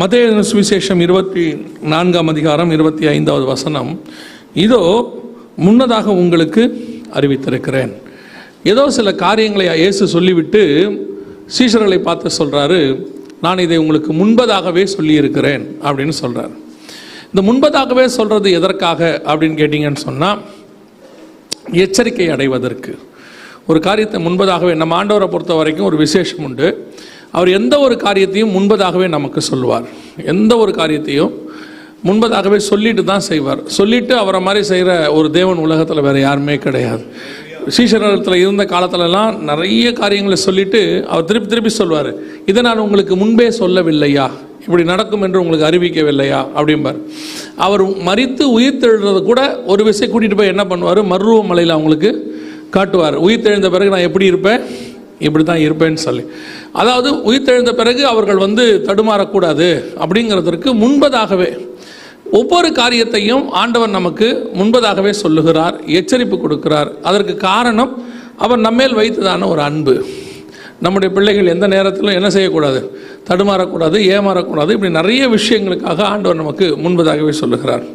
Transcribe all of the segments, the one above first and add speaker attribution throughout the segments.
Speaker 1: மத்தேயு சுவிசேஷம் 24ஆம் அதிகாரம் 25வது வசனம். இதோ முன்னதாக உங்களுக்கு அறிவித்திருக்கிறேன். ஏதோ சில காரியங்களை இயேசு சொல்லிவிட்டு சீஷர்களை பார்த்து சொல்கிறாரு, நான் இதை உங்களுக்கு முன்பதாகவே சொல்லியிருக்கிறேன் அப்படின்னு சொல்கிறார். இந்த முன்பதாகவே சொல்கிறது எதற்காக அப்படின்னு கேட்டிங்கன்னு சொன்னால், எச்சரிக்கை அடைவதற்கு. ஒரு காரியத்தை முன்பதாகவே, நம்ம ஆண்டவரை பொறுத்த வரைக்கும் ஒரு விசேஷம் உண்டு. அவர் எந்த ஒரு காரியத்தையும் முன்பதாகவே நமக்கு சொல்லுவார். எந்த ஒரு காரியத்தையும் முன்பதாகவே சொல்லிட்டு தான் செய்வார். சொல்லிட்டு அவரை மாதிரி செய்கிற ஒரு தேவன் உலகத்தில் வேறு யாருமே கிடையாது. சீஷர்கள் இருந்த காலத்துலலாம் நிறைய காரியங்களை சொல்லிவிட்டு அவர் திருப்பி திருப்பி சொல்வார், இதை நான் உங்களுக்கு முன்பே சொல்லவில்லையா, இப்படி நடக்கும் என்று உங்களுக்கு அறிவிக்கவில்லையா அப்படிம்பார். அவர் மரித்து உயிர் தெழுறது கூட ஒரு விஷயம் கூட்டிகிட்டு போய் என்ன பண்ணுவார், மருவ மலையில் அவங்களுக்கு காட்டுவார். உயிர் தெழுந்த பிறகு நான் எப்படி இருப்பேன், இப்படி தான் இருப்பேன்னு சொல்லி. அதாவது உயிர் தெழுந்த பிறகு அவர்கள் தடுமாறக்கூடாது அப்படிங்கிறதற்கு முன்பதாகவே ஒவ்வொரு காரியத்தையும் ஆண்டவர் நமக்கு முன்பதாகவே சொல்லுகிறார், எச்சரிப்பு கொடுக்கிறார். அதற்கு காரணம் அவர் நம்மேல் வைத்ததான ஒரு அன்பு. நம்முடைய பிள்ளைகள் எந்த நேரத்திலும் என்ன செய்யக்கூடாது, தடுமாறக்கூடாது, ஏமாறக்கூடாது. இப்படி நிறைய விஷயங்களுக்காக ஆண்டவர் நமக்கு முன்பதாகவே சொல்லுகிறார்.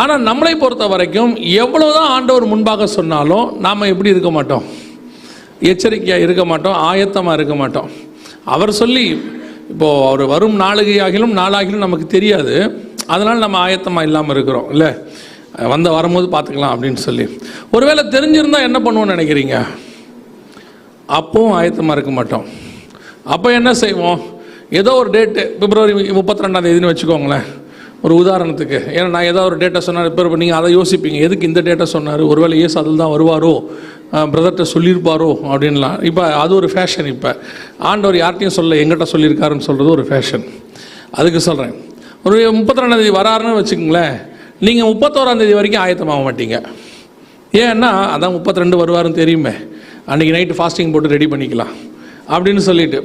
Speaker 1: ஆனால் நம்மளை பொறுத்த வரைக்கும் எவ்வளோதான் ஆண்டவர் முன்பாக சொன்னாலும் நாம் எப்படி இருக்க மாட்டோம், எச்சரிக்கையாக இருக்க மாட்டோம், ஆயத்தமாக இருக்க மாட்டோம். அவர் சொல்லி இப்போது அவர் வரும் நாளாகிலும் நமக்கு தெரியாது. அதனால் நம்ம ஆயத்தமாக இல்லாமல் இருக்கிறோம் இல்லை, வரும்போது பார்த்துக்கலாம் அப்படின்னு சொல்லி. ஒருவேளை தெரிஞ்சிருந்தால் என்ன பண்ணுவோன்னு நினைக்கிறீங்க? அப்பவும் ஆயத்தமாக இருக்க மாட்டோம். அப்போ என்ன செய்வோம், ஏதோ ஒரு டேட்டு பிப்ரவரி 32 வச்சுக்கோங்களேன் ஒரு உதாரணத்துக்கு. ஏன்னா நான் ஏதோ ஒரு டேட்டை சொன்னார், இப்போ நீங்கள் அதை யோசிப்பீங்க, எதுக்கு இந்த டேட்டை சொன்னார், ஒருவேளை ஏசு அதில் தான் வருவாரோ, பிரதர்கிட்ட சொல்லியிருப்பாரோ அப்படின்லாம். இப்போ அது ஒரு ஃபேஷன். இப்போ ஆண்டவர் யார்கிட்டையும் சொல்ல, எங்கிட்ட சொல்லியிருக்காருன்னு சொல்கிறது ஒரு ஃபேஷன். அதுக்கு சொல்கிறேன், ஒரு 32 வராருன்னு வச்சுக்கோங்களேன், நீங்கள் 31 வரைக்கும் ஆயத்தமாக மாட்டீங்க. ஏன்னா அதான் 32 வருவாருன்னு தெரியுமே, அன்றைக்கி நைட்டு ஃபாஸ்டிங் போட்டு ரெடி பண்ணிக்கலாம் அப்படின்னு சொல்லிட்டு.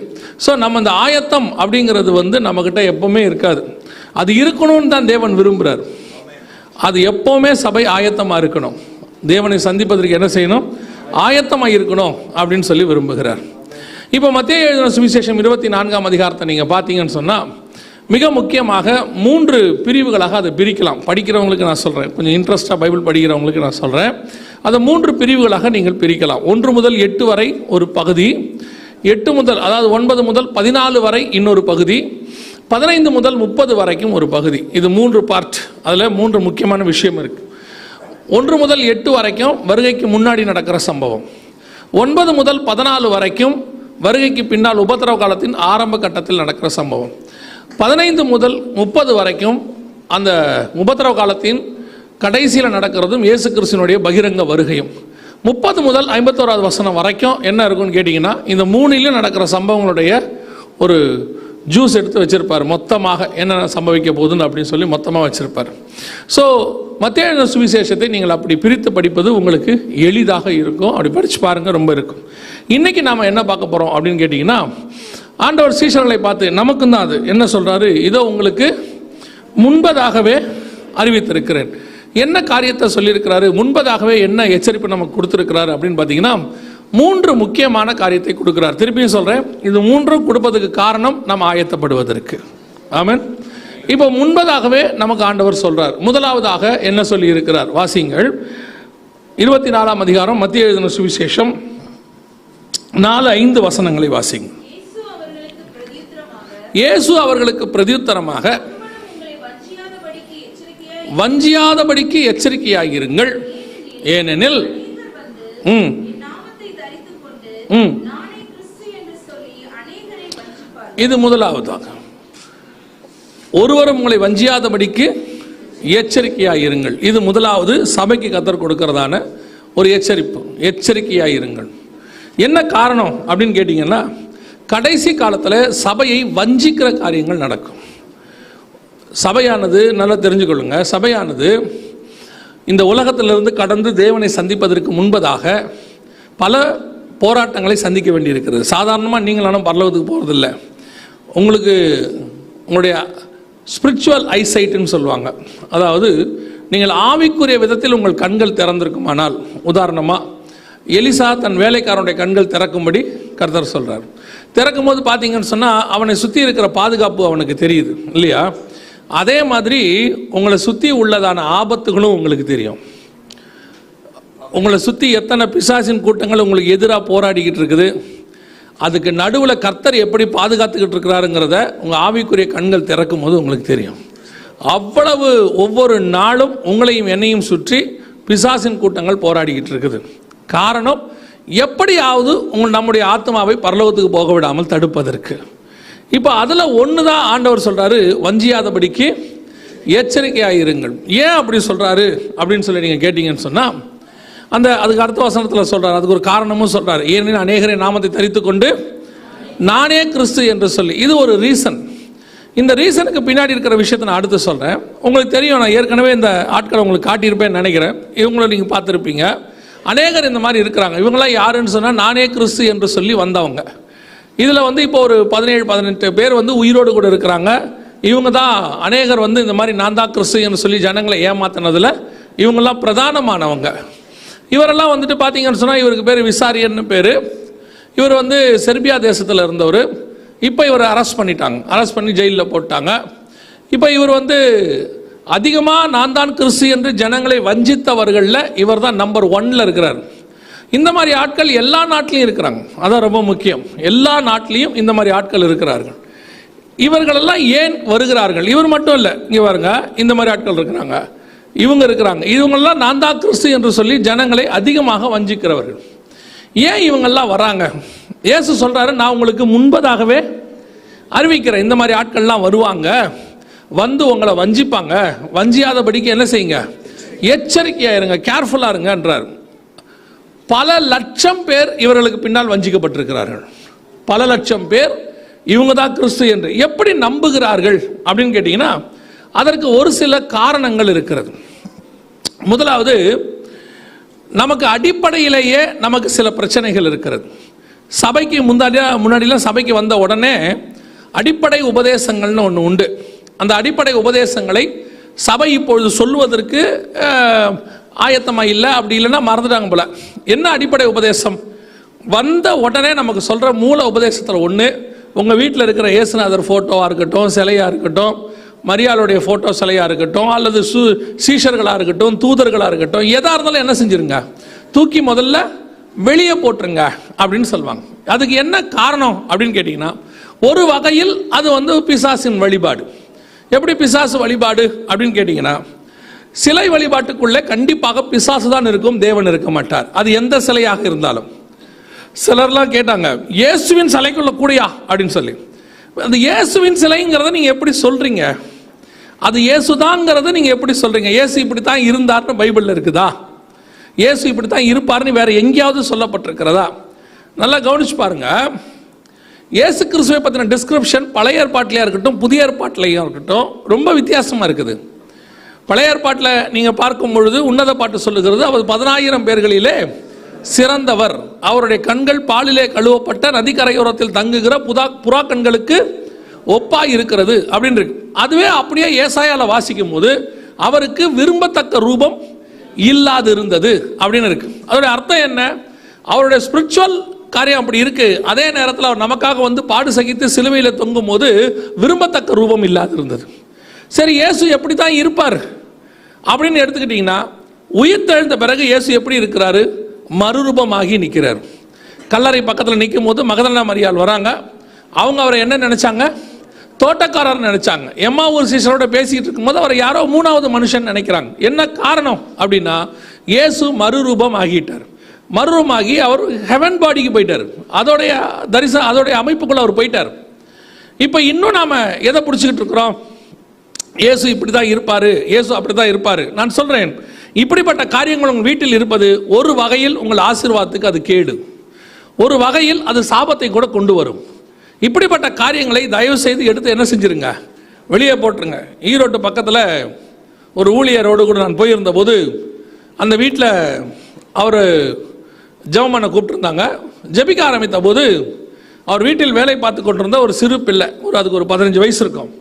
Speaker 1: ஸோ நம்ம இந்த ஆயத்தம் அப்படிங்கிறது நம்மக்கிட்ட எப்போவுமே இருக்காது. அது இருக்கணும்னு தான் தேவன் விரும்புகிறார். அது எப்போவுமே சபை ஆயத்தமாக இருக்கணும். தேவனை சந்திப்பதற்கு என்ன செய்யணும், ஆயத்தமாக இருக்கணும் அப்படின்னு சொல்லி விரும்புகிறார். இப்போ மத்தேயு எழுதின சுவிசேஷம் 24ஆம் அதிகாரத்தை நீங்கள் பார்த்தீங்கன்னு சொன்னால், மிக முக்கியமாக 3 பிரிவுகளாக அதை பிரிக்கலாம். படிக்கிறவங்களுக்கு நான் சொல்கிறேன், கொஞ்சம் இன்ட்ரெஸ்டாக பைபிள் படிக்கிறவங்களுக்கு நான் சொல்கிறேன், அதை 3 பிரிவுகளாக நீங்கள் பிரிக்கலாம். 1 முதல் 8 வரை ஒரு பகுதி, 8 முதல் அதாவது 9 முதல் 14 வரை இன்னொரு பகுதி, 15 முதல் 30 வரைக்கும் ஒரு பகுதி. இது 3 பார்ட். அதில் 3 முக்கியமான விஷயம் இருக்குது. 1 முதல் 8 வரைக்கும் வருகைக்கு முன்னாடி நடக்கிற சம்பவம். 9 முதல் 14 வரைக்கும் வருகைக்கு பின்னால் உபத்திரவ காலத்தின் ஆரம்ப கட்டத்தில் நடக்கிற சம்பவம். 15 முதல் 30 வரைக்கும் அந்த உபத்திரவ காலத்தின் கடைசியில் நடக்கிறதும் இயேசு கிறிஸ்துவினுடைய பகிரங்க வருகையும். 30 முதல் 51வது வசனம் வரைக்கும் என்ன இருக்குன்னு கேட்டிங்கன்னா, இந்த 3லையும் நடக்கிற சம்பவங்களுடைய ஒரு ஜூஸ் எடுத்து வச்சுருப்பார். மொத்தமாக என்ன சம்பவிக்க போகுதுன்னு அப்படின்னு சொல்லி மொத்தமாக வச்சுருப்பார். ஸோ மத்தேயு சுவிசேஷத்தை நீங்கள் அப்படி பிரித்து படிப்பது உங்களுக்கு எளிதாக இருக்கும். அப்படி படித்து பாருங்கள், ரொம்ப இருக்கும். இன்றைக்கி நாம் என்ன பார்க்க போகிறோம் அப்படின்னு கேட்டிங்கன்னா, ஆண்டவர் சீஷர்களை பார்த்து நமக்கும் தான் அது என்ன சொல்கிறாரு, இதோ உங்களுக்கு முன்பதாகவே அறிவித்திருக்கிறேன். என்ன காரியத்தை சொல்லியிருக்கிறாரு, முன்பதாகவே என்ன எச்சரிப்பு நமக்கு கொடுத்துருக்கிறாரு அப்படின்னு பார்த்தீங்கன்னா, 3 முக்கியமான காரியத்தை கொடுக்கிறார். திருப்பியும் சொல்கிறேன், இது 3 கொடுப்பதுக்கு காரணம் நம்ம ஆயத்தப்படுவதற்கு. ஆமென். இப்போ முன்பதாகவே நமக்கு ஆண்டவர் சொல்றார். முதலாவதாக என்ன சொல்லி இருக்கிறார் வாசிங்கள். 24ஆம் அதிகாரம் மத்தேயு எழுதின சுவிசேஷம் 4-5 வசனங்களை வாசிங்க. இயேசு அவர்களுக்கு பிரதியுத்தரமாக, வஞ்சியாதபடிக்கு எச்சரிக்கையாகிருங்கள், ஏனெனில் இது முதலாவதாக, ஒருவரும் உங்களை வஞ்சியாதபடிக்கு எச்சரிக்கையாயிருங்கள். இது முதலாவது சபைக்கு கர்த்தர் கொடுக்கிறதான ஒரு எச்சரிப்பு. எச்சரிக்கையாயிருங்கள். என்ன காரணம் அப்படின்னு கேட்டிங்கன்னா, கடைசி காலத்தில் சபையை வஞ்சிக்கிற காரியங்கள் நடக்கும். சபையானது நல்லா தெரிஞ்சுக்கொள்ளுங்க, சபையானது இந்த உலகத்திலிருந்து கடந்து தேவனை சந்திப்பதற்கு முன்பதாக பல போராட்டங்களை சந்திக்க வேண்டியிருக்கிறது. சாதாரணமாக நீங்களானும் பரலோகத்துக்கு போகிறதில்ல. உங்களுக்கு உங்களுடைய ஸ்பிரிச்சுவல் ஐசைட்டுன்னு சொல்லுவாங்க. அதாவது நீங்கள் ஆவிக்குரிய விதத்தில் உங்கள் கண்கள் திறந்திருக்குமானால், உதாரணமாக எலிசா தன் வேலைக்காரனுடைய கண்கள் திறக்கும்படி கர்த்தர் சொல்கிறார். திறக்கும் போது பார்த்தீங்கன்னு சொன்னால் அவனை சுற்றி இருக்கிற பாதுகாப்பு அவனுக்கு தெரியுது இல்லையா? அதே மாதிரி உங்களை சுற்றி உள்ளதான ஆபத்துகளும் உங்களுக்கு தெரியும். உங்களை சுற்றி எத்தனை பிசாசின் கூட்டங்கள் உங்களுக்கு எதிராக போராடிக்கிட்டு இருக்குது, அதுக்கு நடுவில் கர்த்தர் எப்படி பாதுகாத்துக்கிட்டு இருக்கிறாருங்கிறத உங்கள் ஆவிக்குரிய கண்கள் திறக்கும் போது உங்களுக்கு தெரியும். அவ்வளவு ஒவ்வொரு நாளும் உங்களையும் என்னையும் சுற்றி பிசாசின் கூட்டங்கள் போராடிக்கிட்டு இருக்குது. காரணம், எப்படியாவது நம்முடைய ஆத்மாவை பரலோகத்துக்கு போக விடாமல் தடுப்பதற்கு. இப்போ அதில் ஒன்று தான் ஆண்டவர் சொல்கிறாரு, வஞ்சியாதபடிக்கு எச்சரிக்கையாயிருங்கள். ஏன் அப்படி சொல்கிறாரு அப்படின்னு சொல்லி நீங்கள் கேட்டிங்கன்னு சொன்னால், அதுக்கு அடுத்த வசனத்தில் சொல்கிறார், அதுக்கு ஒரு காரணமும் சொல்கிறார். ஏனெனில் அநேகரை நாமத்தை தரித்து கொண்டு நானே கிறிஸ்து என்று சொல்லி, இது ஒரு ரீசன். இந்த ரீசனுக்கு பின்னாடி இருக்கிற விஷயத்தை நான் அடுத்து சொல்கிறேன். உங்களுக்கு தெரியும், நான் ஏற்கனவே இந்த ஆட்களை உங்களுக்கு காட்டியிருப்பேன்னு நினைக்கிறேன். இவங்கள நீங்கள் பார்த்துருப்பீங்க. அநேகர் இந்த மாதிரி இருக்கிறாங்க. இவங்களாம் யாருன்னு சொன்னால் நானே கிறிஸ்து என்று சொல்லி வந்தவங்க. இதில் இப்போ ஒரு 17-18 பேர் உயிரோடு கூட இருக்கிறாங்க. இவங்க தான் அநேகர் இந்த மாதிரி நான் தான் கிறிஸ்து என்று சொல்லி ஜனங்களை ஏமாத்தினதில் இவங்கெல்லாம் பிரதானமானவங்க. இவரெல்லாம் பார்த்தீங்கன்னு சொன்னால், இவருக்கு பேர் விசாரியன்னு பேர். இவர் செர்பியா தேசத்தில் இருந்தவர். இப்போ இவரை அரெஸ்ட் பண்ணிட்டாங்க. அரெஸ்ட் பண்ணி ஜெயிலில் போட்டாங்க. இப்போ இவர் அதிகமாக நான் தான் கிறிஸ்து என்று ஜனங்களை வஞ்சித்தவர்களில் இவர் தான் நம்பர் 1 இருக்கிறார். இந்த மாதிரி ஆட்கள் எல்லா நாட்டிலையும் இருக்கிறாங்க. அதான் ரொம்ப முக்கியம். எல்லா நாட்டிலையும் இந்த மாதிரி ஆட்கள் இருக்கிறார்கள். இவர்களெல்லாம் ஏன் வருகிறார்கள்? இவர் மட்டும் இல்லை, இங்கே பாருங்க, இந்த மாதிரி ஆட்கள் இருக்கிறாங்க, இவங்க இருக்கிறாங்க. இவங்கெல்லாம் நான் தான் கிறிஸ்து என்று சொல்லி ஜனங்களை அதிகமாக வஞ்சிக்கிறவர்கள். ஏன் இவங்கெல்லாம் வராங்க? இயேசு சொல்கிறாரு, நான் உங்களுக்கு முன்பதாகவே அறிவிக்கிறேன், இந்த மாதிரி ஆட்கள்லாம் வருவாங்க, உங்களை வஞ்சிப்பாங்க. வஞ்சியாதபடிக்கு என்ன செய்யுங்க? எச்சரிக்கையாக இருங்க, கேர்ஃபுல்லாக இருங்கன்றார். பல லட்சம் பேர் இவர்களுக்கு பின்னால் வஞ்சிக்கப்பட்டிருக்கிறார்கள். பல லட்சம் பேர் இவங்க தான் கிறிஸ்து என்று எப்படி நம்புகிறார்கள் அப்படின்னு கேட்டிங்கன்னா, அதற்கு ஒரு சில காரணங்கள் இருக்கிறது. முதலாவது, நமக்கு அடிப்படையிலேயே நமக்கு சில பிரச்சனைகள் இருக்கிறது. சபைக்கு முன்னாடிலாம் சபைக்கு வந்த உடனே அடிப்படை உபதேசங்கள்னு ஒன்று உண்டு. அந்த அடிப்படை உபதேசங்களை சபை இப்பொழுது சொல்லுவதற்கு ஆயத்தமாக இல்லை, அப்படி இல்லைன்னா மறந்துட்டாங்க போல. என்ன அடிப்படை உபதேசம்? வந்த உடனே நமக்கு சொல்கிற மூல உபதேசத்தில் ஒன்று, உங்கள் வீட்டில் இருக்கிற இயேசுநாதர் ஃபோட்டோவாக இருக்கட்டும், சிலையாக இருக்கட்டும், மரியாளுடைய ஃபோட்டோ சிலையாக இருக்கட்டும், அல்லது சீஷர்களாக இருக்கட்டும், தூதர்களாக இருக்கட்டும், எதாக இருந்தாலும் என்ன செஞ்சுருங்க? தூக்கி முதல்ல வெளியே போட்டுருங்க அப்படின்னு சொல்லுவாங்க. அதுக்கு என்ன காரணம் அப்படின்னு கேட்டிங்கன்னா, ஒரு வகையில் அது பிசாசின் வழிபாடு. எப்படி பிசாசு வழிபாடு அப்படின்னு கேட்டிங்கன்னா, சிலை வழிபாட்டுக்குள்ளே கண்டிப்பாக பிசாசு தான் இருக்கும், தேவன் இருக்க மாட்டார். அது எந்த சிலையாக இருந்தாலும். சிலர்லாம் கேட்டாங்க, இயேசுவின் சிலைக்குள்ள கூடையா அப்படின்னு சொல்லி. அந்த இயேசுவின் சிலைங்கிறத நீங்கள் எப்படி சொல்கிறீங்க? அது இயேசுதாங்கிறத நீங்கள் எப்படி சொல்கிறீங்க? இயேசு இப்படி தான் இருந்தார்னு பைபிளில் இருக்குதா? இயேசு இப்படி தான் இருப்பார்னு வேறு எங்கேயாவது சொல்லப்பட்டிருக்கிறதா? நல்லா கவனிச்சு பாருங்க. இயேசு கிறிஸ்துவை பற்றின டிஸ்கிரிப்ஷன் பழைய ஏற்பாட்டிலையாக இருக்கட்டும், புதிய ஏற்பாட்டிலையாக இருக்கட்டும், ரொம்ப வித்தியாசமாக இருக்குது. பழைய ஏற்பாட்டில் நீங்கள் பார்க்கும் பொழுது உன்னத பாட்டு சொல்லுகிறது, அவர் 10,000 பேர்களிலே சிறந்தவர், அவருடைய கண்கள் பாலிலே கழுவப்பட்ட நதிக்கரையோரத்தில் தங்குகிற புறா கண்களுக்கு ஒப்பாய் இருக்கிறது அப்படின்னு இருக்கு. அதுவே அப்படியே ஏசாயால வாசிக்கும் போது அவருக்கு விரும்பத்தக்க ரூபம் இல்லாது இருந்தது அப்படின்னு இருக்கு. அதோட அர்த்தம் என்ன? அவருடைய ஸ்பிரிச்சுவல் காரியம் அப்படி இருக்கு. அதே நேரத்தில் அவர் நமக்காக பாடு சகித்து சிலுவையில் தொங்கும் போது விரும்பத்தக்க ரூபம் இல்லாது இருந்தது. சரி, இயேசு எப்படி தான் இருப்பார் அப்படின்னு எடுத்துக்கிட்டீங்கன்னா, உயிர்த்தெழுந்த பிறகு இயேசு எப்படி இருக்கிறாரு? மறுரூபமாகி நிற்கிறார். கல்லறை பக்கத்தில் நிற்கும் போது மகதலேனா மரியாள் வராங்க. அவங்க அவரை என்ன நினைச்சாங்க? தோட்டக்காரர் நினைச்சாங்க. எம்மாவூர் சீஷரோட பேசிக்கிட்டு இருக்கும்போது அவர் யாரோ 3வது மனுஷன் நினைக்கிறாங்க. என்ன காரணம் அப்படின்னா, இயேசு மறுரூபம் ஆகிட்டார். மறுரூபமாகி அவர் ஹெவன் பாடிக்கு போயிட்டார். அதோடைய அமைப்புக்குள்ள அவர் போயிட்டார். இப்போ இன்னும் நாம எதை பிடிச்சிக்கிட்டு இருக்கிறோம்? இயேசு இப்படி தான் இருப்பார், இயேசு அப்படி தான் இருப்பார். நான் சொல்கிறேன், இப்படிப்பட்ட காரியங்கள் உங்கள் வீட்டில் இருப்பது ஒரு வகையில் உங்கள் ஆசீர்வாதத்துக்கு அது கேடு, ஒரு வகையில் அது சாபத்தை கூட கொண்டு வரும். இப்படிப்பட்ட காரியங்களை தயவு செய்து எடுத்து என்ன செஞ்சிருங்க? வெளியே போட்டுருங்க. ஈரோட்டு பக்கத்தில் ஒரு ஊழியரோடு கூட நான் போயிருந்த போது அந்த வீட்டில் அவர் ஜெபம் பண்ண கூப்பிட்டுருந்தாங்க. ஜெபிக்க ஆரம்பித்த போது அவர் வீட்டில் வேலை பார்த்து கொண்டிருந்த ஒரு சிறு பிள்ளை, அதுக்கு ஒரு 15 வயசு இருக்கும்.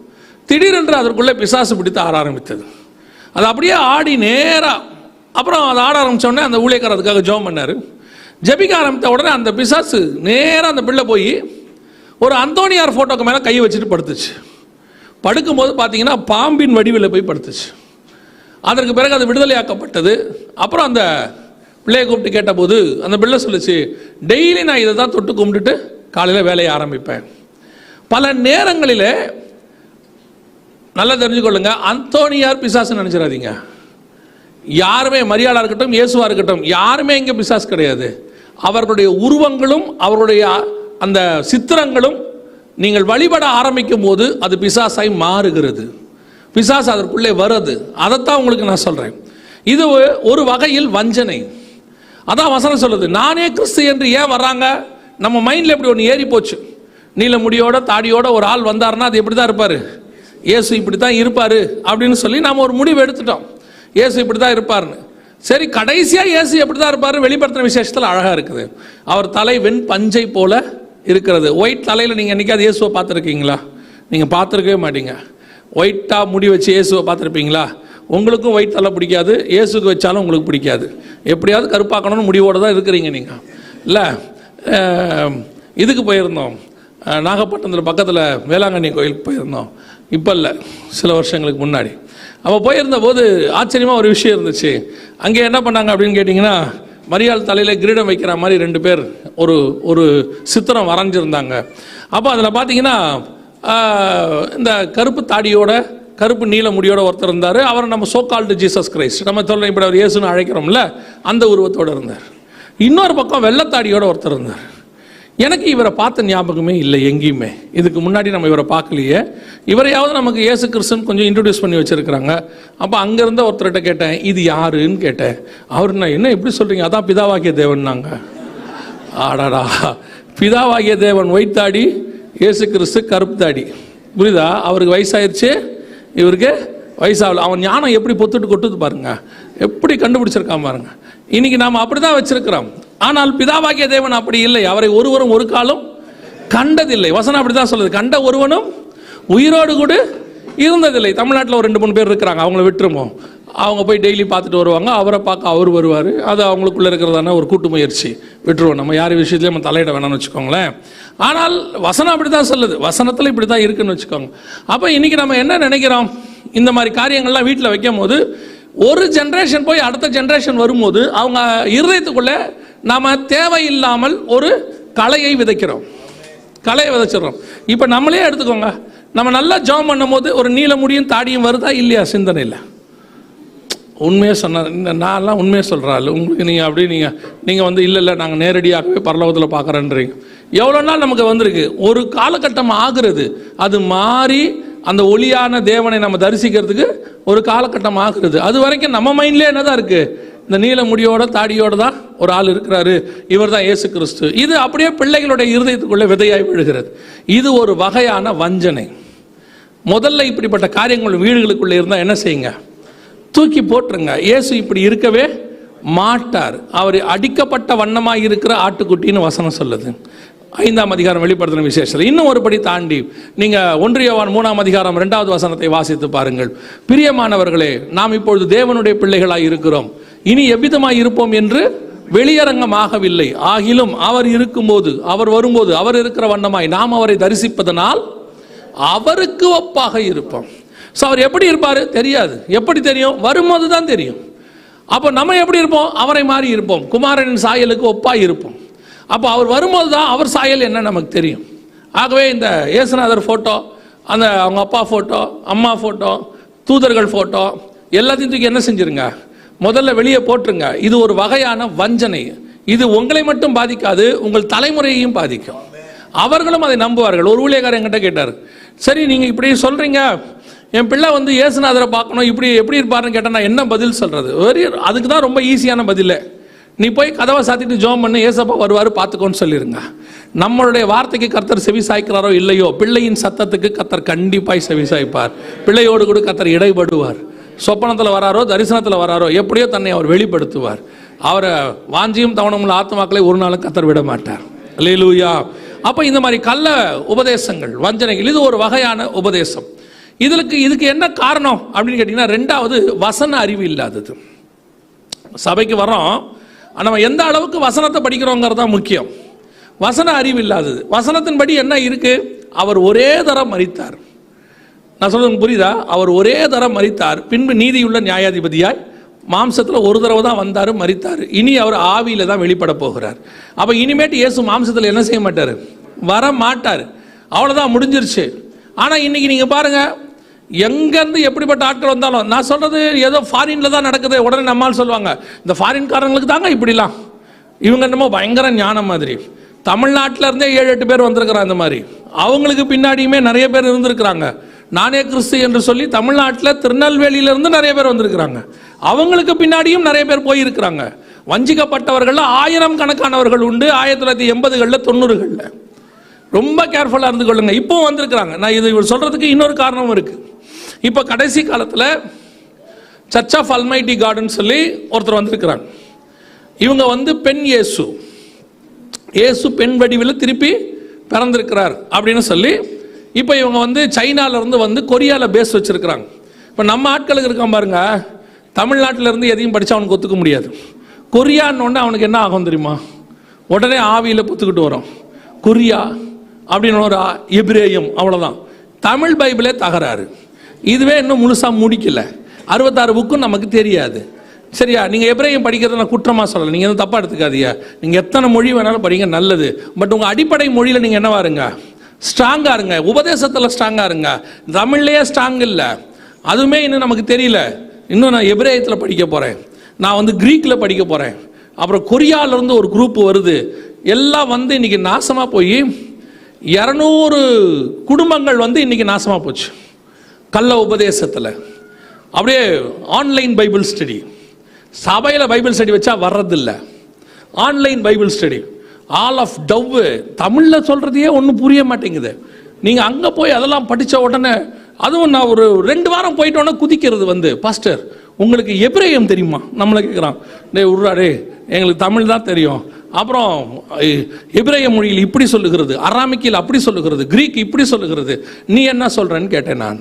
Speaker 1: திடீரென்று அதற்குள்ளே பிசாசு பிடித்து ஆட ஆரம்பித்தது. அது அப்படியே ஆடி நேராக, அப்புறம் அதை ஆட ஆரம்பித்தோடனே அந்த ஊழியக்காரர் அதுக்காக ஜெபம் பண்ணார். ஜெபிக்க ஆரம்பித்த உடனே அந்த பிசாசு நேராக அந்த பிள்ளை போய் ஒரு அந்தோனியார் ஃபோட்டோக்கு மேலே கை வச்சுட்டு படுத்துச்சு. படுக்கும்போது பார்த்தீங்கன்னா பாம்பின் வடிவில் போய் படுத்துச்சு. அதற்கு பிறகு அது விடுதலையாக்கப்பட்டது. அப்புறம் அந்த பிள்ளையை கூப்பிட்டு கேட்டபோது அந்த பிள்ளை சொல்லிச்சு, டெய்லி நான் இதை தான் தொட்டு கும்பிட்டுட்டு காலையில் வேலையை ஆரம்பிப்பேன். பல நேரங்களில் நல்லா தெரிஞ்சுக்கொள்ளுங்க, அந்தோனியார் பிசாசு நினைச்சிடாதீங்க. யாருமே, மரியாளா இருக்கட்டும், இயேசுவா இருக்கட்டும், யாருமே இங்கே பிசாசு கிடையாது. அவர்களுடைய உருவங்களும் அவருடைய அந்த சித்திரங்களும் நீங்கள் வழிபட ஆரம்பிக்கும் போது அது பிசாசாய் மாறுகிறது. பிசாசு அதற்குள்ளே வருது. அதைத்தான் உங்களுக்கு நான் சொல்றேன். இது ஒரு வகையில் வஞ்சனை. அதான் வசனம் சொல்லுது, நானே கிறிஸ்து என்று ஏன் வர்றாங்க? நம்ம மைண்டில் எப்படி ஒன்று ஏறி போச்சு. நீல முடியோட தாடியோட ஒரு ஆள் வந்தாருன்னா அது எப்படி தான் இருப்பார்? இயேசு இப்படி தான் இருப்பார் அப்படின்னு சொல்லி நாம் ஒரு முடிவு எடுத்துட்டோம். இயேசு இப்படி தான் இருப்பார்னு. சரி, கடைசியாக இயேசு எப்படி தான் இருப்பார்? வெளிப்படுத்தின விசேஷத்தில் அழகாக இருக்குது. அவர் தலை வெண் பஞ்சை போல இருக்கிறது. ஒயிட் தலையில் நீங்கள் என்னைக்காவது இயேசுவை பார்த்துருக்கீங்களா? நீங்கள் பார்த்துருக்கவே மாட்டீங்க. ஒயிட்டாக முடி வச்சு இயேசுவை பார்த்துருப்பீங்களா? உங்களுக்கும் ஒயிட் தலை பிடிக்காது, இயேசுக்கு வச்சாலும் உங்களுக்கு பிடிக்காது. எப்படியாவது கருப்பாக்கணும்னு முடிவோடு தான் இருக்கிறீங்க நீங்கள். இல்லை, இதுக்கு போயிருந்தோம், நாகப்பட்டினத்தில் பக்கத்தில் வேளாங்கண்ணி கோயிலுக்கு போயிருந்தோம். இப்போ இல்லை, சில வருஷங்களுக்கு முன்னாடி. அப்போ போயிருந்த போது ஆச்சரியமாக ஒரு விஷயம் இருந்துச்சு. அங்கே என்ன பண்ணாங்க அப்படின்னு கேட்டிங்கன்னா, மரியாள் தலையில் கிரீடம் வைக்கிற மாதிரி 2 பேர் ஒரு ஒரு சித்திரம் வரைஞ்சிருந்தாங்க. அப்போ அதில் பார்த்தீங்கன்னா இந்த கருப்பு தாடியோட கருப்பு நீல முடியோட ஒருத்தர் இருந்தார். அவரை நம்ம சோகால்டு ஜீசஸ் கிரைஸ்ட், நம்ம சொல்ல இப்படி அவர் இயேசுன்னு அழைக்கிறோம்ல, அந்த உருவத்தோடு இருந்தார். இன்னொரு பக்கம் வெள்ளத்தாடியோட ஒருத்தர் இருந்தார். எனக்கு இவரை பார்த்த ஞாபகமே இல்லை எங்கேயுமே. இதுக்கு முன்னாடி நம்ம இவரை பார்க்கலையே. இவரையாவது நமக்கு இயேசு கிறிஸ்துன்னு கொஞ்சம் இன்ட்ரடியூஸ் பண்ணி வச்சுருக்கிறாங்க. அப்போ அங்கேருந்த ஒருத்தர்கிட்ட கேட்டேன், இது யாருன்னு கேட்டேன். அவர் நான் என்ன எப்படி சொல்கிறீங்க? அதான் பிதாவாகிய தேவன். நாங்கள் ஆடாடா, பிதாவாகிய தேவன் ஒயிட் தாடி, இயேசு கிறிஸ்து கருப்பு தாடி. புரியுதா? அவருக்கு வயசாயிருச்சு, இவருக்கு வயசாகல. அவன் ஞானம் எப்படி பொத்துட்டு கொட்டுது பாருங்க, எப்படி கண்டுபிடிச்சிருக்கான் பாருங்க. இன்னைக்கு நாம் அப்படி தான் வச்சிருக்கிறோம். ஆனால் பிதாவாகிய தேவன் அப்படி இல்லை. அவரை ஒருவரும் ஒரு காலம் கண்டதில்லை. வசனம் அப்படி தான் சொல்லுது, கண்ட ஒருவனும் உயிரோடு கூட இருந்ததில்லை. தமிழ்நாட்டில் ஒரு 2-3 பேர் இருக்கிறாங்க, அவங்கள விட்டுருமோ. அவங்க போய் டெய்லி பார்த்துட்டு வருவாங்க, அவரை பார்க்க அவர் வருவார். அது அவங்களுக்குள்ளே இருக்கிறதான ஒரு கூட்டு முயற்சி. விட்டுருவோம், நம்ம யார் விஷயத்துலையும் நம்ம தலையிட வேணாம்னு வச்சுக்கோங்களேன். ஆனால் வசனம் அப்படி தான் சொல்லுது, வசனத்தில் இப்படி தான் இருக்குன்னு வச்சுக்கோங்க. அப்போ இன்றைக்கி நம்ம என்ன நினைக்கிறோம்? இந்த மாதிரி காரியங்கள்லாம் வீட்டில் வைக்கும் போது ஒரு ஜென்ரேஷன் போய் அடுத்த ஜென்ரேஷன் வரும்போது அவங்க இருதயத்துக்குள்ளே நாம் தேவையில்லாமல் ஒரு களையை விதைக்கிறோம், களையை விதைச்சிடறோம். இப்போ நம்மளே எடுத்துக்கோங்க, நம்ம நல்லா ஜாம் பண்ணும் போது ஒரு நீல முடியும் தாடியும் வருதா இல்லையா சிந்தனையில்? உண்மையாக சொன்ன நான்லாம் உண்மையாக சொல்கிறாள் உங்களுக்கு. நீங்கள் அப்படி நீங்கள் வந்து இல்லை நாங்கள் நேரடியாகவே பரலோகத்தில் பார்க்குறேன்றீங்க. எவ்வளோ நாள் நமக்கு வந்திருக்கு, ஒரு காலகட்டம் ஆகுறது, அது மாறி அந்த ஒளியான தேவனை நம்ம தரிசிக்கிறதுக்கு ஒரு காலகட்டம் ஆகுறது. அது வரைக்கும் நம்ம மைண்ட்லேயே என்னதான் இருக்குது? இந்த நீல முடியோட தாடியோட தான் ஒரு ஆள் இருக்கிறாரு, இவர் தான் இயேசு கிறிஸ்து. இது அப்படியே பிள்ளைகளுடைய இருதயத்துக்குள்ளே விதையாய் விழுகிறது. இது ஒரு வகையான வஞ்சனை. முதல்ல இப்படிப்பட்ட காரியங்கள் வீடுகளுக்குள்ளே இருந்தால் என்ன செய்யுங்க? தூக்கி போட்டுருங்க. இயேசு இப்படி இருக்கவே மாட்டார். அவர் அடிக்கப்பட்ட வண்ணமாக இருக்கிற ஆட்டுக்குட்டின்னு வசனம் சொல்லுது. 5ஆம் அதிகாரம் வெளிப்படுத்தின விசேஷம். இன்னும் ஒரு படி தாண்டி நீங்கள் 1 யோவான் 3ஆம் அதிகாரம் 2வது வசனத்தை வாசித்து பாருங்கள். பிரியமானவர்களே, நாம் இப்பொழுது தேவனுடைய பிள்ளைகளாய் இருக்கிறோம், இனி எவ்விதமாய் இருப்போம் என்று வெளியரங்கமாகவில்லை. ஆகிலும் அவர் இருக்கும்போது, அவர் வரும்போது அவர் இருக்கிற வண்ணமாய் நாம் அவரை தரிசிப்பதனால் அவருக்கு ஒப்பாக இருப்போம். ஸோ அவர் எப்படி இருப்பார் தெரியாது. எப்படி தெரியும்? வரும்போது தான் தெரியும். அப்போ நம்ம எப்படி இருப்போம்? அவரை மாறி இருப்போம், குமாரனின் சாயலுக்கு ஒப்பாக இருப்போம். அப்போ அவர் வரும்போது தான் அவர் சாயல் என்ன நமக்கு தெரியும். ஆகவே இந்த இயேசுநாதர் ஃபோட்டோ, அந்த அவங்க அப்பா ஃபோட்டோ, அம்மா ஃபோட்டோ, தூதர்கள் ஃபோட்டோ எல்லாத்தையும் தூக்கி என்ன செஞ்சுருங்க? முதல்ல வெளியே போட்டுருங்க. இது ஒரு வகையான வஞ்சனை. இது உங்களை மட்டும் பாதிக்காது, உங்கள் தலைமுறையையும் பாதிக்கும். அவர்களும் அதை நம்புவார்கள். ஒரு ஊழியக்காரர் என்கிட்ட கேட்டார், சரி நீங்கள் இப்படி சொல்கிறீங்க, என் பிள்ளை வந்து இயேசுநாதரை பார்க்கணும், இப்படி எப்படி இருப்பாருன்னு கேட்டால் நான் என்ன பதில் சொல்கிறது? அதுக்கு தான் ரொம்ப ஈஸியான பதில், நீ போய் கதவை சாத்திட்டு ஜோம் பண்ணு, ஏசப்பா வருவார் பார்த்துக்கோன்னு சொல்லிடுங்க. நம்மளுடைய வார்த்தைக்கு கர்த்தர் செவி சாய்க்கிறாரோ இல்லையோ, பிள்ளையின் சத்தத்துக்கு கர்த்தர் கண்டிப்பாய் செவி சாய்ப்பார். பிள்ளையோடு கூட கர்த்தர் இடைப்படுவார். சொப்பனத்தில் வராரோ தரிசனத்தில் வராரோ எப்படியோ தன்னை அவர் வெளிப்படுத்துவார். அவரை வாஞ்சியும் தவணமுள்ள ஆத்மாக்களை ஒரு நாளும் கர்த்தர் விட மாட்டார். அல்லேலூயா. அப்போ இந்த மாதிரி கள்ள உபதேசங்கள், வஞ்சனைகள், இது ஒரு வகையான உபதேசம். இதுக்கு என்ன காரணம் அப்படின்னு கேட்டிங்கன்னா, 2வது வசன அறிவு இல்லாதது. சபைக்கு வரோம், நம்ம எந்த அளவுக்கு வசனத்தை படிக்கிறோங்கிறது தான் முக்கியம். வசன அறிவு இல்லாதது. வசனத்தின்படி என்ன இருக்கு? அவர் ஒரே தரம் மரித்தார். நான் சொல்றது புரியுதா? அவர் ஒரே தரம் மரித்தார், பின்பு நீதியுள்ள நியாயாதிபதியாய் மாம்சத்தில் ஒரு தடவை தான் வந்தார், மரித்தார். இனி அவர் ஆவியில தான் வெளிப்பட போகிறார். அப்போ இனிமேட்டு இயேசு மாம்சத்தில் என்ன செய்ய மாட்டார்? வர மாட்டார். அவ்வளோதான், முடிஞ்சிருச்சு. ஆனால் இன்னைக்கு நீங்கள் பாருங்க, எங்கேருந்து எப்படிப்பட்ட ஆட்கள் வந்தாலும், நான் சொல்றது ஏதோ ஃபாரின்ல தான் நடக்குது. உடனே நம்மால் சொல்லுவாங்க, இந்த ஃபாரின்காரங்களுக்கு தாங்க இப்படிலாம். இவங்க என்னமோ பயங்கர ஞானம் மாதிரி. தமிழ்நாட்டில் இருந்தே 7-8 பேர் வந்திருக்கிறாங்க. இந்த மாதிரி அவங்களுக்கு பின்னாடியுமே நிறைய பேர் இருந்திருக்கிறாங்க. நானே கிறிஸ்து என்று சொல்லி தமிழ்நாட்டில் திருநெல்வேலியிலிருந்து நிறைய பேர் வந்திருக்கிறாங்க. அவங்களுக்கு பின்னாடியும் நிறைய பேர் போயிருக்கிறாங்க. வஞ்சிக்கப்பட்டவர்கள் 1000 கணக்கானவர்கள் உண்டு. 1980களில் 90களில் ரொம்ப கேர்ஃபுல்லாக இருந்து கொள்ளுங்க. இப்போ வந்திருக்கிறாங்க. நான் இது சொல்றதுக்கு இன்னொரு காரணமும் இருக்கு. இப்போ கடைசி காலத்தில் சர்ச் ஆஃப் அல்மைட்டி காட்னு சொல்லி ஒருத்தர் வந்திருக்கிறாங்க. இவங்க பெண் இயேசு, இயேசு பெண் வடிவில் திருப்பி பிறந்திருக்கிறார் அப்படின்னு சொல்லி இப்போ இவங்க சைனாலேருந்து கொரியாவில் பேஸ் வச்சிருக்கிறாங்க. இப்போ நம்ம ஆட்களுக்கு இருக்கான் பாருங்க, தமிழ்நாட்டில் இருந்து எதையும் படித்தா அவனுக்கு ஒத்துக்க முடியாது. கொரியான்னு ஒன்று அவனுக்கு என்ன ஆகும் தெரியுமா? உடனே ஆவியில் புத்துக்கிட்டு வரும். கொரியா அப்படின்னு ஒரு எபிரேயம், அவ்வளோதான். தமிழ் பைபிளே தகராறு. இதுவே இன்னும் முழுசாக முடிக்கல. 66 புக்கும் நமக்கு தெரியாது. சரியா? நீங்கள் எபிரேயம் படிக்கிறத நான் குற்றமாக சொல்லலை, நீங்கள் எதுவும் தப்பாக எடுத்துக்காதீங்க. நீங்கள் எத்தனை மொழி வேணாலும் படிங்க, நல்லது. பட் உங்கள் அடிப்படை மொழியில் நீங்கள் என்னவா இருங்க? ஸ்ட்ராங்காக இருங்க. உபதேசத்தில் ஸ்ட்ராங்காக இருங்க. தமிழ்லேயே ஸ்ட்ராங் இல்லை, அதுவுமே இன்னும் நமக்கு தெரியல. இன்னும் நான் எபிரேயத்தில் படிக்க போகிறேன், நான் கிரீக்கில் படிக்க போகிறேன். அப்புறம் கொரியாவிலேருந்து ஒரு குரூப் வருது. எல்லாம் இன்னைக்கு நாசமாக போய் 200 குடும்பங்கள் இன்னைக்கு நாசமாக போச்சு கள்ள உபதேசத்தில். அப்படியே ஆன்லைன் பைபிள் ஸ்டடி, சபையில் பைபிள் ஸ்டடி வச்சா வர்றதில்லை. ஆன்லைன் பைபிள் ஸ்டடி, ஆல் ஆஃப் டவ், தமிழில் சொல்கிறதையே ஒன்றும் புரிய மாட்டேங்குது. நீங்கள் அங்கே போய் அதெல்லாம் படித்த உடனே, அதுவும் நான் ஒரு 2 வாரம் போயிட்டோன்னே குதிக்கிறது பாஸ்டர் உங்களுக்கு எபிரேயம் தெரியுமா? நம்மளை கேட்குறான். டே உருடாடே, எங்களுக்கு தமிழ் தான் தெரியும். அப்புறம் எபிரேய மொழியில் இப்படி சொல்லுகிறது, அராமிக்கில் அப்படி சொல்லுகிறது, கிரீக் இப்படி சொல்லுகிறது, நீ என்ன சொல்கிறேன்னு கேட்டேன் நான்.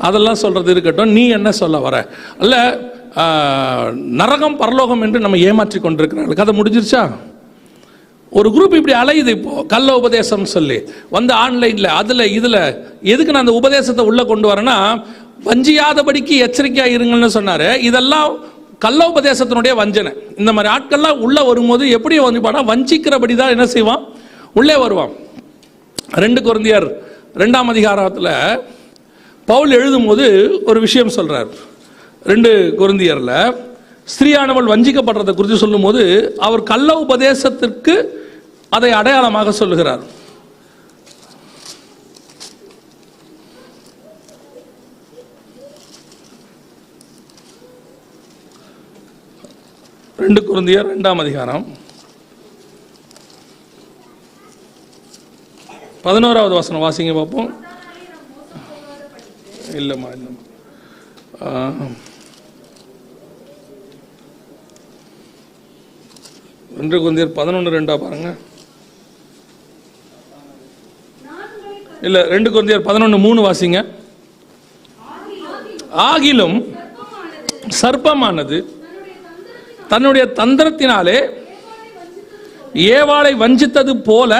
Speaker 1: அதெல்லாம் சொல்கிறது இருக்கட்டும், நீ என்ன சொல்ல வர? அல்ல நரகம் பரலோகம் என்று நம்ம ஏமாற்றி கொண்டிருக்கிறாங்க. கதை முடிஞ்சிருச்சா? ஒரு குரூப் இப்படி அலையுது இப்போ, கள்ள உபதேசம் சொல்லி ஆன்லைனில் அதில் இதில். எதுக்கு நான் அந்த உபதேசத்தை உள்ளே கொண்டு வரேன்னா, வஞ்சியாதபடிக்கு எச்சரிக்கையாக இருங்கன்னு சொன்னார். இதெல்லாம் கள்ள உபதேசத்தினுடைய வஞ்சனை. இந்த மாதிரி ஆட்கள்லாம் உள்ளே வரும்போது எப்படி வஞ்சிக்கிறபடி தான் என்ன செய்வான்? உள்ளே வருவான். 2 கொரிந்தியர் 2ஆம் அதிகாரத்தில் பவுல் எழுதும்போது ஒரு விஷயம் சொல்கிறார். 2 கொரிந்தியரில் ஸ்திரீயானவள் வஞ்சிக்கப்படுறதை குறித்து சொல்லும்போது அவர் கள்ள உபதேசத்திற்கு அதை அடையாளமாக சொல்லுகிறார். ரெண்டு கொரிந்தியர் 2ஆம் அதிகாரம் 11வது வசனம் வாசிங்க பார்ப்போம். இல்லைம்மா 2 கொரிந்தியர் 11:2 பாருங்க. இல்லை 2 கொரிந்தியர் 11:3 வாசிங்க. ஆகிலும் சர்ப்பமானது தன்னுடைய தந்திரத்தினாலே ஏவாளை வஞ்சித்தது போல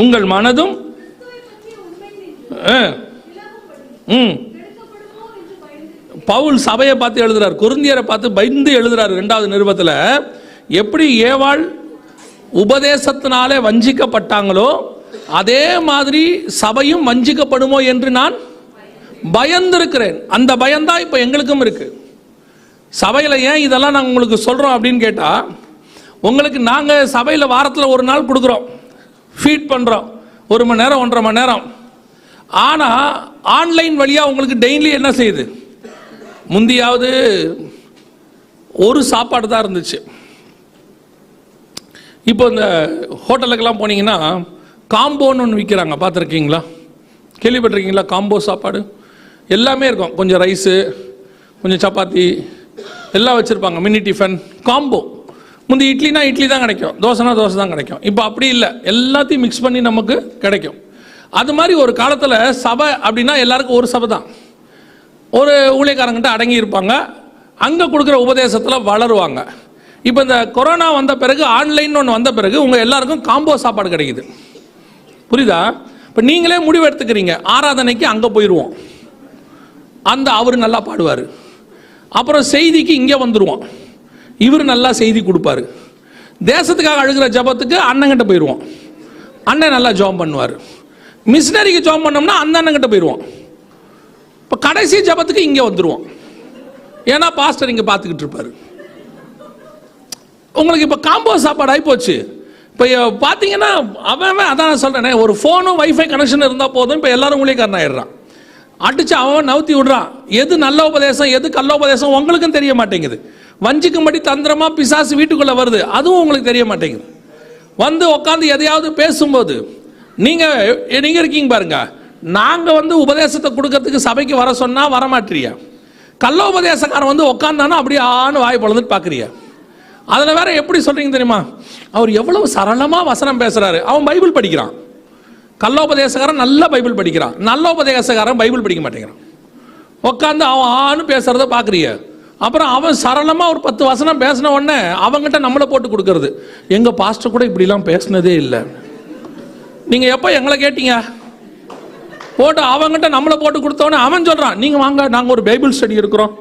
Speaker 1: உங்கள் மனதும் பவுல் சபையை பார்த்து எழுதுறார், கொரிந்தியரை பார்த்து பயந்து எழுதுறாரு. 2வது நிருபத்தில் எப்படி ஏவாள் உபதேசத்தினாலே வஞ்சிக்கப்பட்டாங்களோ அதே மாதிரி சபையும் வஞ்சிக்கப்படுமோ என்று நான் பயந்திருக்கிறேன். அந்த பயம்தான் இப்போ எங்களுக்கும் இருக்கு. சபையில் ஏன் இதெல்லாம் நாங்கள் உங்களுக்கு சொல்கிறோம் அப்படின்னு கேட்டால், உங்களுக்கு நாங்கள் சபையில் வாரத்தில் ஒரு நாள் கொடுக்குறோம், ஃபீட் பண்ணுறோம், 1 மணி நேரம் 1.5 மணி நேரம். ஆனால் ஆன்லைன் வழியாக உங்களுக்கு டெய்லி என்ன செய்யுது? முந்தியாவது ஒரு சாப்பாடு தான் இருந்துச்சு. இப்போ இந்த ஹோட்டலுக்கெல்லாம் போனீங்கன்னா காம்போன்னு ஒன்று விற்கிறாங்க, பார்த்துருக்கீங்களா? கேள்விப்பட்டிருக்கீங்களா? காம்போ சாப்பாடு எல்லாமே இருக்கும். கொஞ்சம் ரைஸு, கொஞ்சம் சப்பாத்தி எல்லாம் வச்சுருப்பாங்க, மினி டிஃபன் காம்போ. முந்தி இட்லினா இட்லி தான் கிடைக்கும், தோசைனா தோசை தான் கிடைக்கும். இப்போ அப்படி இல்லை, எல்லாத்தையும் மிக்ஸ் பண்ணி நமக்கு கிடைக்கும். அது மாதிரி ஒரு காலத்தில் சபை அப்படின்னா எல்லாருக்கும் ஒரு சபை தான், ஒரு ஊழியக்காரங்கிட்ட அடங்கி இருப்பாங்க, அங்கே கொடுக்குற உபதேசத்தில் வளருவாங்க. இப்போ இந்த கொரோனா வந்த பிறகு ஆன்லைன் ஒன்று வந்த பிறகு உங்கள் எல்லாருக்கும் காம்போ சாப்பாடு கிடைக்குது. புரியுதா? இப்போ நீங்களே முடிவு எடுத்துக்கிறீங்க, ஆராதனைக்கு அங்கே போயிடுவோம், அவர் நல்லா பாடுவார். அப்புறம் செய்திக்கு இங்கே வந்துடுவோம், இவர் நல்லா செய்தி கொடுப்பாரு. தேசத்துக்காக அழுகிற ஜபத்துக்கு அண்ணங்கிட்ட போயிடுவோம், அண்ணன் நல்லா ஜெபம் பண்ணுவார். மிஷினரிக்கு ஜெபம் பண்ணோம்னா அந்த அண்ணங்கிட்ட போயிடுவோம். இப்போ கடைசி ஜபத்துக்கு இங்கே வந்துடுவோம், ஏன்னா பாஸ்டர் இங்கே பார்த்துக்கிட்டு இருப்பார். உங்களுக்கு இப்போ காம்போ சாப்பாடு ஆகி போச்சு. இப்போ பார்த்தீங்கன்னா அவன் அதான் நான் சொல்கிறேனே, ஒரு ஃபோனும் வைஃபை கனெக்ஷன் இருந்தால் போதும். இப்போ எல்லாரும் ஊழியக்காரன் ஆயிடுறான், அடிச்சு அவன் நவுத்தி விடுறான். எது நல்ல உபதேசம் எது கள்ள உபதேசம் உங்களுக்கும் தெரிய மாட்டேங்குது. வஞ்சிக்கும்படி தந்திரமா பிசாசு வீட்டுக்குள்ளே வருது, அதுவும் உங்களுக்கு தெரிய மாட்டேங்குது. வந்து உட்காந்து எதையாவது பேசும்போது நீங்கள் இருக்கீங்க பாருங்க, நாங்கள் உபதேசத்தை கொடுக்கறதுக்கு சபைக்கு வர சொன்னால் வரமாட்டியா, கள்ள உபதேசக்காரன் உட்காந்தானா அப்படியே ஆன்னு வாய் பொழுதுட்டு பார்க்குறியா. அதில் வேற எப்படி சொல்கிறீங்க தெரியுமா, அவர் எவ்வளவு சரளமாக வசனம் பேசுகிறாரு, அவன் பைபிள் படிக்கிறான். கள்ளோபதேசக்காரன் நல்ல பைபிள் படிக்கிறான், நல்ல உபதேசக்காரன் பைபிள் படிக்க மாட்டேங்கிறான். உட்காந்து அவன் ஆன்னு பேசுறத பார்க்குறிய. அப்புறம் அவன் சரளமாக ஒரு 10 வசனம் பேசின உடனே அவங்ககிட்ட நம்மளை போட்டு கொடுக்கறது, எங்கள் பாஸ்டர் கூட இப்படிலாம் பேசினதே இல்லை, நீங்கள் எப்போ எங்களை கேட்டீங்க போட்டு அவங்ககிட்ட நம்மளை போட்டு கொடுத்தோன்னே அவன் சொல்கிறான், நீங்கள் வாங்க நாங்கள் ஒரு பைபிள் ஸ்டடி இருக்கிறோம்,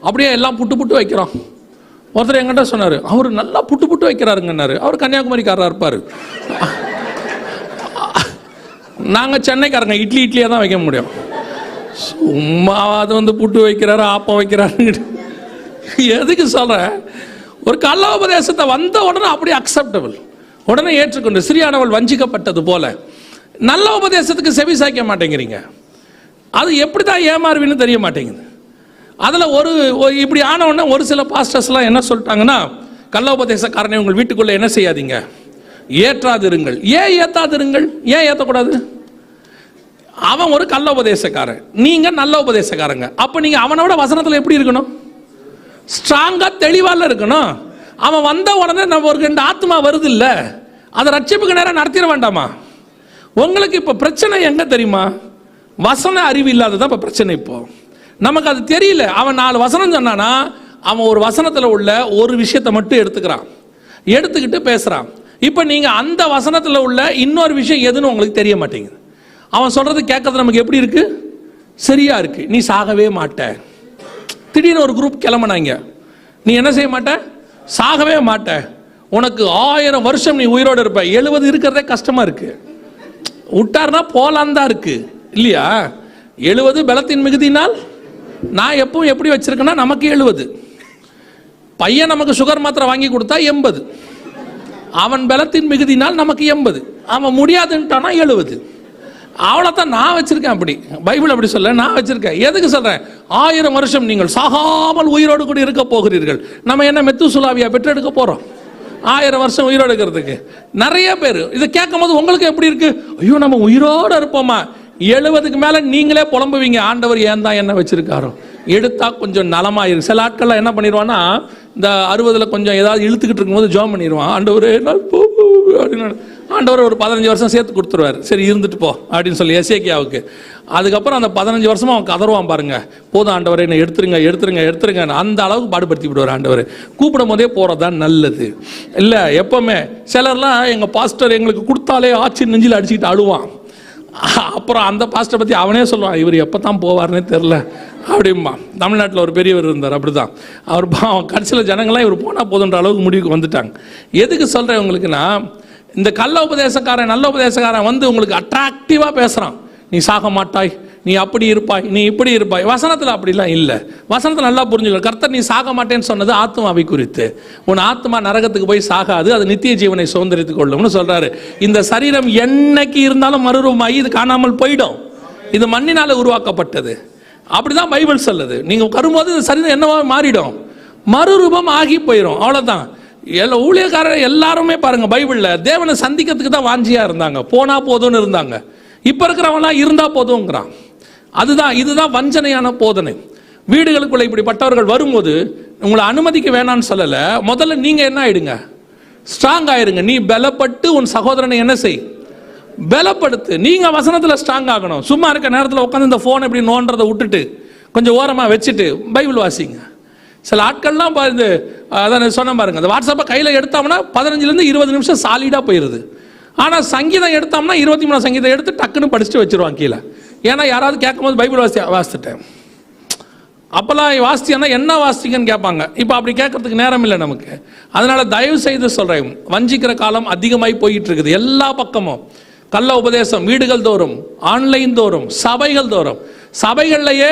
Speaker 1: அப்படியே எல்லாம் புட்டு புட்டு வைக்கிறோம். ஒருத்தர் என்கிட்ட சொன்னார், அவர் நல்லா புட்டு புட்டு வைக்கிறாருங்கன்னாரு. அவர் கன்னியாகுமரிக்காரராக இருப்பார், நாங்கள் சென்னைக்காரங்க இட்லியாக தான் வைக்க முடியும். சும்மா அது புட்டு வைக்கிறாரு ஆப்பம் வைக்கிறாரு. எதுக்கு சொல்கிறேன், ஒரு கள்ள உபதேசத்தை வந்த உடனே அப்படியே அக்செப்டபிள், உடனே ஏற்றுக்கொண்டு சிறியானவள் வஞ்சிக்கப்பட்டது போல நல்ல உபதேசத்துக்கு செவி சாய்க்க மாட்டேங்கிறீங்க. அது எப்படி தான் ஏமாறுவின்னு தெரிய மாட்டேங்குது. அதில் ஒரு இப்படி ஆன உடனே ஒரு சில பாஸ்டர்ஸ்லாம் என்ன சொல்லிட்டாங்கன்னா, கள்ள உபதேசக்காரனை உங்கள் வீட்டுக்குள்ளே என்ன செய்யாதீங்க, ஏற்றாதிருங்கள். ஏன் ஏற்றாதிருங்கள், ஏன் ஏற்றக்கூடாது? அவன் ஒரு கள்ள உபதேசக்காரன், நீங்கள் நல்ல உபதேசக்காரங்க. அப்போ நீங்கள் அவனோட வசனத்தில் எப்படி இருக்கணும், ஸ்ட்ராங்காக தெளிவாக இருக்கணும். அவன் வந்த உடனே நம்ம ஒரு 2 ஆத்மா வருது இல்லை, அதை ரட்சிப்புக்கு நேரம் நடத்திட வேண்டாமா? உங்களுக்கு இப்போ பிரச்சனை எங்க தெரியுமா, வசன அறிவு இல்லாததான் இப்போ பிரச்சனை. இப்போ நமக்கு அது தெரியல. அவன் 4 வசனம் சொன்னானா அவன் ஒரு வசனத்தில் உள்ள ஒரு விஷயத்தை மட்டும் எடுத்துக்கிட்டு பேசுகிறான். இப்போ நீங்கள் அந்த வசனத்தில் உள்ள இன்னொரு விஷயம் எதுன்னு உங்களுக்கு தெரிய மாட்டேங்குது. அவன் சொல்கிறது கேட்கறது நமக்கு எப்படி இருக்கு, சரியா இருக்கு. நீ சாகவே மாட்ட. திடீர்னு ஒரு குரூப் கிளம்புனாங்க, நீ என்ன செய்ய மாட்ட, சாகவே மாட்ட, உனக்கு 1000 வருஷம் நீ உயிரோடு இருப்ப. 70 இருக்கிறதே கஷ்டமா இருக்கு, விட்டார்னா போலான் தான் இருக்கு இல்லையா. 70 பலத்தின் மிகுதினால், நான் எப்பவும் எப்படி வச்சிருக்கேன்னா நமக்கு 70, பையன் நமக்கு சுகர் மாத்திரை வாங்கி கொடுத்தா 80, அவன் பலத்தின் மிகுதினால் நமக்கு 80, அவன் முடியாதுன்ட்டானா 70. அவ்வளோதான் நான் வச்சிருக்கேன். அப்படி பைபிள் அப்படி சொல்ல, நான் வச்சிருக்கேன். எதுக்கு சொல்றேன், 1000 வருஷம் நீங்கள் சாகாமல் உயிரோடு கூட இருக்க போகிறீர்கள். நம்ம என்ன மெத்துசுலாவியா பெற்றெடுக்க போறோம் 1000 வருஷம் உயிரோடு இருக்கிறதுக்கு? நிறைய பேர் இதை கேட்கும் போது உங்களுக்கு எப்படி இருக்கு, ஐயோ நம்ம உயிரோடு இருப்போமா? 70க்கு மேல நீங்களே புலம்புவீங்க, ஆண்டவர் ஏன் தான் என்ன வச்சிருக்காரோ, எடுத்தா கொஞ்சம் நலமா இருக்கு. சில ஆட்கள்லாம் என்ன பண்ணிடுவான்னா, இந்த 60ல் கொஞ்சம் ஏதாவது இழுத்துக்கிட்டு இருக்கும்போது ஜோம் பண்ணிடுவான், ஆண்டவரே அப்படின்னு. ஆண்டவர் ஒரு 15 வருஷம் சேர்த்து கொடுத்துருவார், சரி இருந்துட்டு போ அப்படின்னு சொல்லி எசேக்கியாவுக்கு. அதுக்கப்புறம் அந்த 15 வருஷமா அவன் கதறுவான் பாருங்க, போதும் ஆண்டவரை என்ன எடுத்துருங்க. அந்த அளவுக்கு பாடுபடுத்தி விடுவார் ஆண்டவர். கூப்பிடும் போதே போறதுதான் நல்லது இல்லை. எப்பவுமே சிலர்லாம் எங்க பாஸ்டர் எங்களுக்கு கொடுத்தாலே ஆட்சி நெஞ்சில் அடிச்சுக்கிட்டு அழுவான். அப்புறம் அந்த பாஸ்டரை பற்றி அவனே சொல்லுவான், இவர் எப்போ தான் போவார்னே தெரில அப்படிம்பா. தமிழ்நாட்டில் ஒரு பெரியவர் இருந்தார், அப்படிதான். அவர் கடைசியில் ஜனங்களாம் இவர் போனால் போதுன்ற அளவுக்கு முடிவுக்கு வந்துட்டாங்க. எதுக்கு சொல்கிறேன் உங்களுக்குன்னா, இந்த கள்ள உபதேசக்காரன் நல்ல உபதேசக்காரன் உங்களுக்கு அட்ராக்டிவாக பேசுகிறான், நீ சாக மாட்டாய், நீ அப்படி இருப்பாய், நீ இப்படி இருப்பாய். வசனத்தில் அப்படிலாம் இல்லை. வசனத்தில் நல்லா புரிஞ்சுக்கணும். கர்த்தர் நீ சாக மாட்டேன்னு சொன்னது ஆத்மாவை குறித்து. உன் ஆத்மா நரகத்துக்கு போய் சாகாது, அது நித்திய ஜீவனை சுதந்திரித்துக் கொள்ளும்னு சொல்றாரு. இந்த சரீரம் என்னைக்கு இருந்தாலும் மறுரூபமாகி இது காணாமல் போயிடும். இது மண்ணினால உருவாக்கப்பட்டது, அப்படிதான் பைபிள் சொல்லுது. நீங்க வரும்போது இந்த சரீரம் என்னவா மாறிடும், மறுரூபம் ஆகி போயிடும், அவ்வளவுதான். ஊழியக்காரர் எல்லாருமே பாருங்க, பைபிள்ல தேவனை சந்திக்கிறதுக்கு தான் வாஞ்சியா இருந்தாங்க, போனா போதும்னு இருந்தாங்க. இப்ப இருக்கிறவங்களாம் இருந்தா போதுங்கிறான். இதுதான் வஞ்சனையான போதனை. வீடுகளுக்குள்ள இப்படிப்பட்டவர்கள் வரும்போது உங்களை அனுமதிக்க வேணான்னு சொல்லல, முதல்ல நீங்க என்ன ஆயிடுங்க, ஸ்ட்ராங் ஆயிருங்க. நீ பலப்பட்டு உன் சகோதரனை என்ன செய், பலப்படுத்து. நீங்க வசனத்துல ஸ்ட்ராங் ஆகணும். சும்மா இருக்க நேரத்தில் உட்காந்து இந்த போன் எப்படி நோன்றதை விட்டுட்டு கொஞ்சம் ஓரமா வச்சுட்டு பைபிள் வாசிங்க. சில ஆட்கள்லாம் பாருங்க, அதான் சொன்ன பாருங்க, அந்த வாட்ஸ்அப்பை கையில் எடுத்தோம்னா 15லேருந்து 20 நிமிஷம் சாலிடாக போயிடுது. ஆனால் சங்கீதம் எடுத்தோம்னா 23 சங்கீதம் எடுத்து டக்குன்னு படிச்சுட்டு வச்சிருவான் கீழே. ஏன்னா யாராவது கேட்கும்போது பைபிள் வாசித்துட்டேன், அப்போல்லாம் வாசித்தீங்கன்னா என்ன வாசித்தீங்கன்னு கேட்பாங்க. இப்போ அப்படி கேட்கறதுக்கு நேரம் இல்லை நமக்கு. அதனால தயவு செய்து சொல்கிறேன், வஞ்சிக்கிற காலம் அதிகமாகி போயிட்டு இருக்குது. எல்லா பக்கமும் கள்ள உபதேசம், வீடுகள் தோறும், ஆன்லைன் தோறும், சபைகள் தோறும். சபைகள்லையே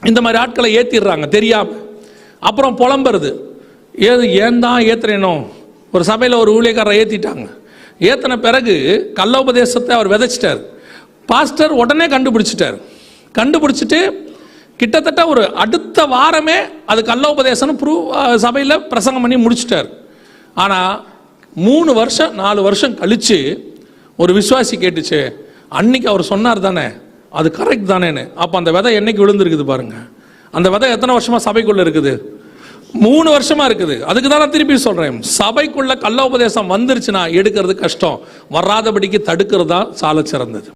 Speaker 1: இந்த மாதிரி ஆட்களை ஏற்றிடுறாங்க தெரியாம. அப்புறம் புலம்புறது, ஏன் தான் ஏற்றுறேனோ. ஒரு சபையில் ஒரு ஊழியக்காரரை ஏற்றிட்டாங்க. ஏற்றின பிறகு கள்ள உபதேசத்தை அவர் விதைச்சிட்டார். பாஸ்டர் உடனே கண்டுபிடிச்சிட்டு கிட்டத்தட்ட ஒரு அடுத்த வாரமே அது கள்ள உபதேசம் சபையில் பிரசங்கம் பண்ணி முடிச்சிட்டார். ஆனால் 3 வருஷம் 4 வருஷம் கழிச்சு ஒரு விசுவாசி கேட்டுச்சு, அன்னைக்கு அவர் சொன்னார் தானே, அது கரெக்ட் தானேன்னு. அப்போ அந்த விதை என்னைக்கு விழுந்துருக்குது பாருங்க. அந்த விதை எத்தனை வருஷமா சபைக்குள்ள இருக்குது? 3 வருஷமா இருக்குது. அதுக்கு தான் நான் திருப்பி சொல்றேன், சபைக்குள்ள கள்ள உபதேசம் வந்துருச்சுன்னா எடுக்கிறது கஷ்டம், வராதபடிக்கு தடுக்கிறது தான் சால சிறந்தது.